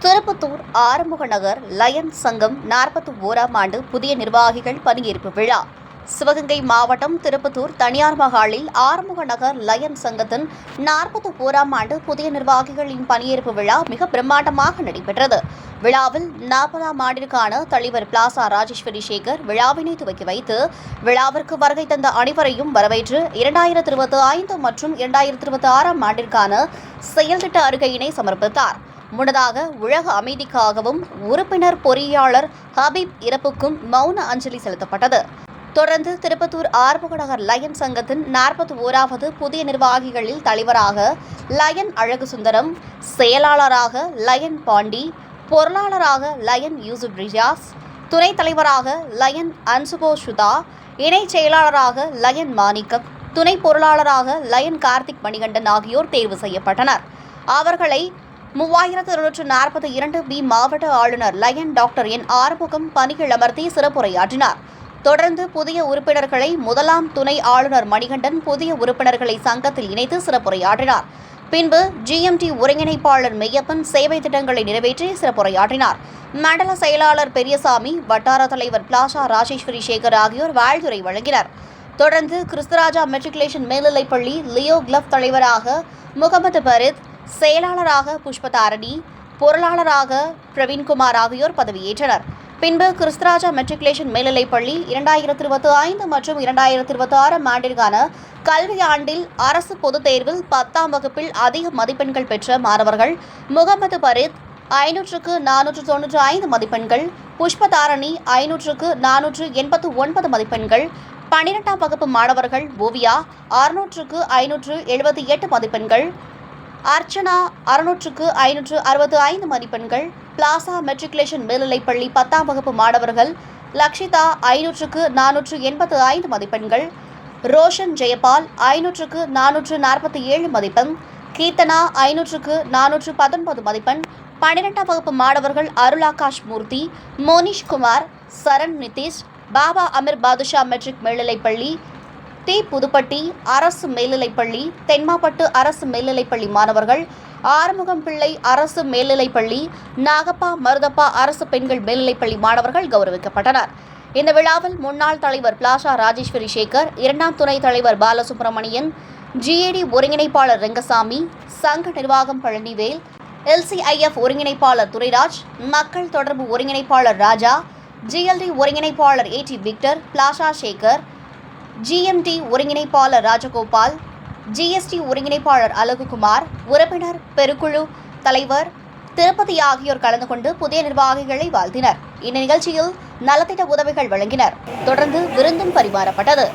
திருப்பத்தூர் ஆறுமுக நகர் line சங்கம் 41ஆம் ஆண்டு புதிய நிர்வாகிகள் பணியேற்பு விழா. சிவகங்கை மாவட்டம் திருப்பத்தூர் தனியார் மகாலில் ஆறுமுக நகர் லயன் சங்கத்தின் 41ஆம் ஆண்டு புதிய நிர்வாகிகளின் பணியேற்பு விழா மிக பிரம்மாண்டமாக நடைபெற்றது. விழாவில் 40ஆம் ஆண்டிற்கான தலைவர் பிளாசா ராஜேஸ்வரி சேகர் விழாவினை துவக்கி வைத்து விழாவிற்கு வருகை தந்த அனைவரையும் வரவேற்று 2025 மற்றும் 2026ஆம் ஆண்டிற்கான செயல்திட்ட அறிக்கையினை சமர்ப்பித்தார். முன்னதாக உலக அமைதிக்காகவும் உறுப்பினர் பொறியாளர் ஹபீப் இறப்புக்கும் மௌன அஞ்சலி செலுத்தப்பட்டது. தொடர்ந்து திருப்பத்தூர் ஆறுமுக நகர் லயன் சங்கத்தின் 41வது புதிய நிர்வாகிகளில் தலைவராக லயன் அழகு சுந்தரம், செயலாளராக லயன் பாண்டி, பொருளாளராக லயன் யூசுப் ரியாஸ், துணைத் தலைவராக லயன் அன்சுபோ சுதா, இணைச் செயலாளராக லயன் மாணிக்கம், துணை பொருளாளராக லயன் கார்த்திக் மணிகண்டன் ஆகியோர் தேர்வு செய்யப்பட்டனர். அவர்களை 3242 பி மாவட்ட ஆளுநர் லயன் டாக்டர் என் ஆறுமுகம் பணியில் அமர்த்தி சிறப்புரையாற்றினார். தொடர்ந்து புதிய உறுப்பினர்களை முதலாம் துணை ஆளுநர் மணிகண்டன் புதிய உறுப்பினர்களை சங்கத்தில் இணைத்து சிறப்புரையாற்றினார். பின்பு GMT ஒருங்கிணைப்பாளர் மெய்யப்பன் சேவை திட்டங்களை நிறைவேற்றி சிறப்புரையாற்றினார். மண்டல செயலாளர் பெரியசாமி, வட்டார தலைவர் பிளாசா ராஜேஸ்வரி சேகர் ஆகியோர் வாழ்த்துரை வழங்கினர். தொடர்ந்து கிறிஸ்துராஜா மெட்ரிகுலேஷன் மேல்நிலைப்பள்ளி லியோ கிளப் தலைவராக முகமது பரித், செயலாளராக புஷ்பதாரணி, பொருளாளராக பிரவீன்குமார் ஆகியோர் பதவியேற்றனர். பின்பு கிறிஸ்துராஜா மெட்ரிகுலேஷன் மேல்நிலைப்பள்ளி 2025 மற்றும் 2026ஆம் ஆண்டிற்கான கல்வியாண்டில் அரசு பொதுத் தேர்வில் 10ஆம் வகுப்பில் அதிக மதிப்பெண்கள் பெற்ற மாணவர்கள் முகமது பரித் 500க்கு 495 மதிப்பெண்கள், புஷ்பதாரணி 500க்கு 489 மதிப்பெண்கள், 12ஆம் வகுப்பு மாணவர்கள் ஓவியா 600க்கு 578 மதிப்பெண்கள், அர்ச்சனா 600க்கு 565 மதிப்பெண்கள், பிளாசா மெட்ரிகுலேஷன் மேல்நிலைப்பள்ளி 10ஆம் வகுப்பு மாணவர்கள் லக்ஷிதா 500க்கு 485 மதிப்பெண்கள், ரோஷன் ஜெயபால் 500க்கு 447 மதிப்பெண், கீர்த்தனா 500க்கு 419 மதிப்பெண், 12ஆம் வகுப்பு மாணவர்கள் அருளாகாஷ் மூர்த்தி, மோனிஷ்குமார், சரண் நிதிஷ், பாபா அமீர் பாதுஷா மெட்ரிக் மேல்நிலைப்பள்ளி, புதுப்பட்டி அரசு மேல்நிலைப்பள்ளி, தென்மாப்பட்டு அரசு மேல்நிலைப்பள்ளி மாணவர்கள், ஆறுமுகம் பிள்ளை அரசு மேல்நிலைப்பள்ளி, நாகப்பா மருதப்பா அரசு பெண்கள் மேல்நிலைப்பள்ளி மாணவர்கள் கௌரவிக்கப்பட்டனர். இந்த விழாவில் முன்னாள் தலைவர் பிளாசா ராஜேஸ்வரி சேகர், 2ஆம் துணைத் தலைவர் பாலசுப்ரமணியன், GAD ஒருங்கிணைப்பாளர் ரெங்கசாமி, சங்க நிர்வாகம் பழனிவேல், LCIF ஒருங்கிணைப்பாளர் துரைராஜ், மக்கள் தொடர்பு ஒருங்கிணைப்பாளர் ராஜா, GLD ஒருங்கிணைப்பாளர் AT Victor, plaza Sekar, GMT ஒருங்கிணைப்பாளர் ராஜகோபால், GST ஒருங்கிணைப்பாளர் அழகுகுமார், உறுப்பினர் பெருக்குழு தலைவர் திருப்பதி ஆகியோர் கலந்து கொண்டு புதிய நிர்வாகிகளை வாழ்த்தினர். இந்த நிகழ்ச்சியில் நலத்திட்ட உதவிகள் வழங்கினர். தொடர்ந்து விருந்தும் பரிமாறப்பட்டது.